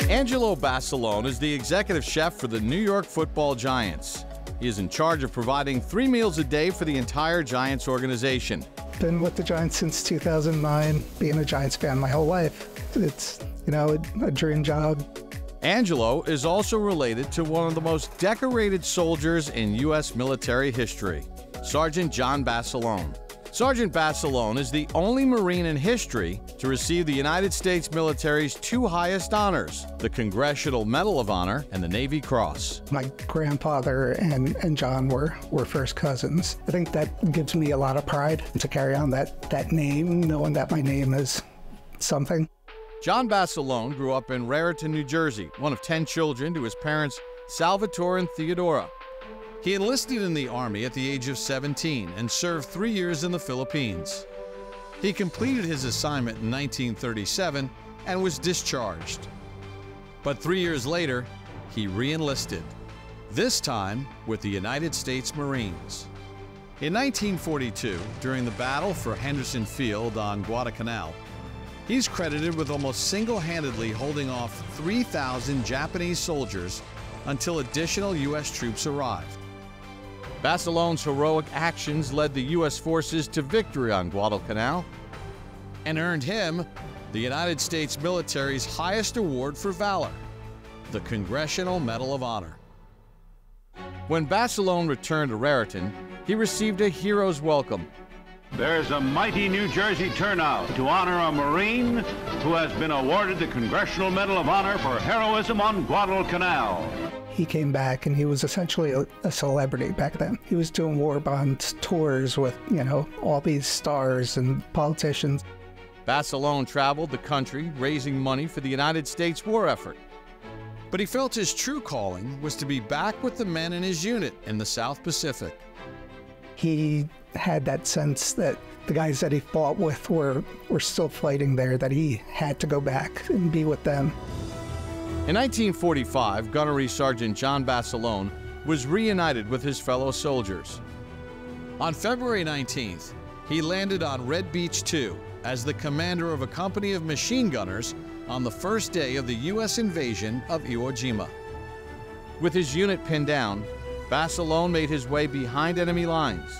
Angelo Basilone is the executive chef for the New York Football Giants. He is in charge of providing 3 meals a day for the entire Giants organization. Been with the Giants since 2009, being a Giants fan my whole life. It's, a dream job. Angelo is also related to one of the most decorated soldiers in U.S. military history, Sergeant John Basilone. Sergeant Basilone is the only Marine in history to receive the United States military's 2 highest honors, the Congressional Medal of Honor and the Navy Cross. My grandfather and John were first cousins. I think that gives me a lot of pride to carry on that name, knowing that my name is something. John Basilone grew up in Raritan, New Jersey, one of 10 children to his parents Salvatore and Theodora. He enlisted in the Army at the age of 17 and served 3 years in the Philippines. He completed his assignment in 1937 and was discharged. But 3 years later, he re-enlisted, this time with the United States Marines. In 1942, during the battle for Henderson Field on Guadalcanal, he's credited with almost single-handedly holding off 3,000 Japanese soldiers until additional U.S. troops arrived. Basilone's heroic actions led the U.S. forces to victory on Guadalcanal and earned him the United States military's highest award for valor, the Congressional Medal of Honor. When Basilone returned to Raritan, he received a hero's welcome. There's a mighty New Jersey turnout to honor a Marine who has been awarded the Congressional Medal of Honor for heroism on Guadalcanal. He came back and he was essentially a celebrity back then. He was doing war bond tours with, all these stars and politicians. Basilone traveled the country raising money for the United States war effort. But he felt his true calling was to be back with the men in his unit in the South Pacific. He had that sense that the guys that he fought with were still fighting there, that he had to go back and be with them. In 1945, Gunnery Sergeant John Basilone was reunited with his fellow soldiers. On February 19th, he landed on Red Beach 2 as the commander of a company of machine gunners on the first day of the U.S. invasion of Iwo Jima. With his unit pinned down, Basilone made his way behind enemy lines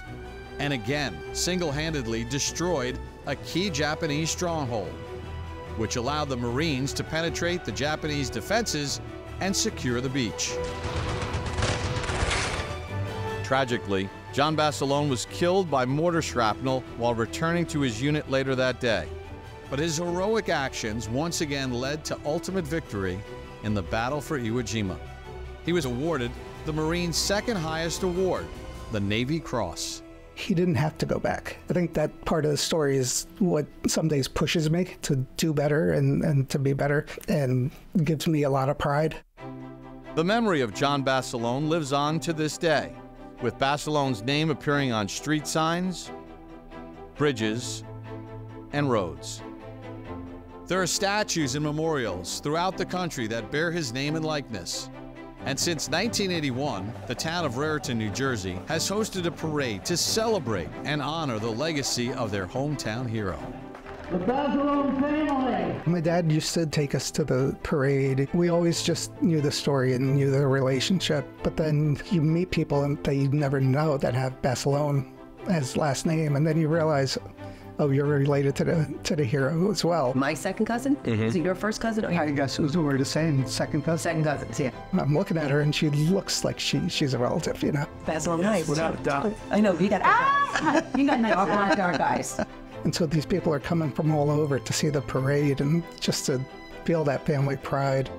and again single-handedly destroyed a key Japanese stronghold, which allowed the Marines to penetrate the Japanese defenses and secure the beach. Tragically, John Basilone was killed by mortar shrapnel while returning to his unit later that day. But his heroic actions once again led to ultimate victory in the battle for Iwo Jima. He was awarded the Marines' second highest award, the Navy Cross. He didn't have to go back. I think that part of the story is what some days pushes me to do better and to be better, and gives me a lot of pride. The memory of John Basilone lives on to this day, with Basilone's name appearing on street signs, bridges, and roads. There are statues and memorials throughout the country that bear his name and likeness. And since 1981, the town of Raritan, New Jersey, has hosted a parade to celebrate and honor the legacy of their hometown hero. The Basilone family! My dad used to take us to the parade. We always just knew the story and knew the relationship, but then you meet people that you never know that have Basilone as last name, and then you realize, oh, you're related to the hero as well. My second cousin? Is it your first cousin? I guess we're the same, second cousin. Second cousins, yeah. I'm looking at her and she looks like she's a relative, Basilone, nice. Without a doubt. I know, you got you got nice dark eyes. And so these people are coming from all over to see the parade and just to feel that family pride.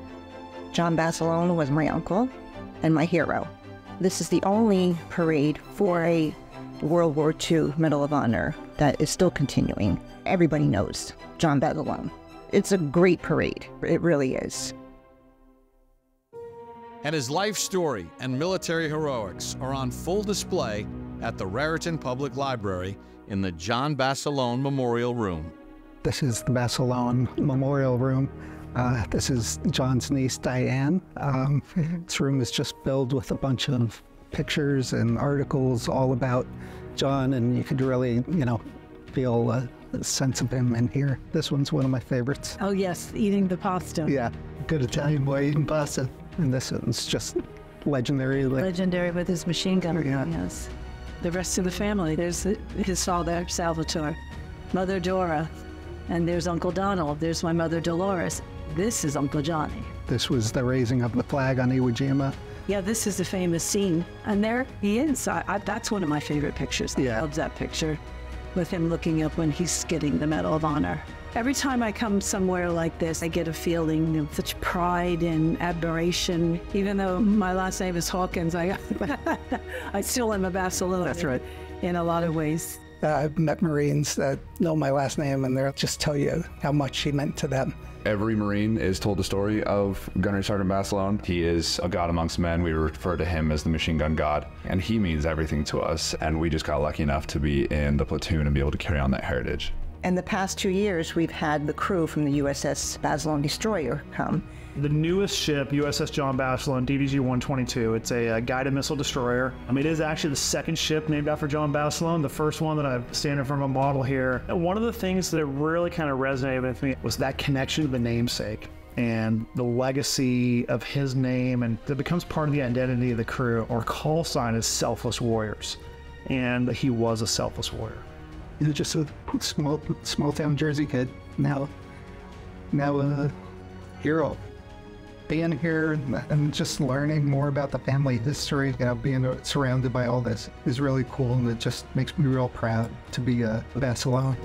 John Basilone was my uncle and my hero. This is the only parade for a World War II Medal of Honor that is still continuing. Everybody knows John Basilone. It's a great parade. It really is. And his life story and military heroics are on full display at the Raritan Public Library in the John Basilone Memorial Room. This is the Basilone Memorial Room. This is John's niece, Diane. This room is just filled with a bunch of pictures and articles all about John, and you could really, feel a sense of him in here. This one's one of my favorites. Oh yes, eating the pasta. Yeah. good Italian boy eating pasta. And this one's just legendary. Legendary with his machine gun. Yeah. Yes. The rest of the family. There's his father, Salvatore, Mother Dora, and there's Uncle Donald. There's my mother, Dolores. This is Uncle Johnny. This was the raising of the flag on Iwo Jima. Yeah, this is a famous scene. And there he is. That's one of my favorite pictures. Yeah. I love that picture with him looking up when he's getting the Medal of Honor. Every time I come somewhere like this, I get a feeling of such pride and admiration. Even though my last name is Hawkins, I still am a Basilone. That's right. In a lot of ways. I've met Marines that know my last name, and they'll just tell you how much he meant to them. Every Marine is told the story of Gunnery Sergeant Basilone. He is a god amongst men. We refer to him as the machine gun god, and he means everything to us. And we just got lucky enough to be in the platoon and be able to carry on that heritage. In the past 2 years, we've had the crew from the USS Basilone destroyer come. The newest ship, USS John Basilone, DDG-122, it's a guided missile destroyer. It is actually the second ship named after John Basilone, the first one that I've standing from a model here. And one of the things that really kind of resonated with me was that connection to the namesake and the legacy of his name, and that becomes part of the identity of the crew. Our call sign is Selfless Warriors, and he was a selfless warrior. He was just a small town Jersey kid. Now a hero. Being here and just learning more about the family history, being surrounded by all this is really cool, and it just makes me real proud to be a Basilone.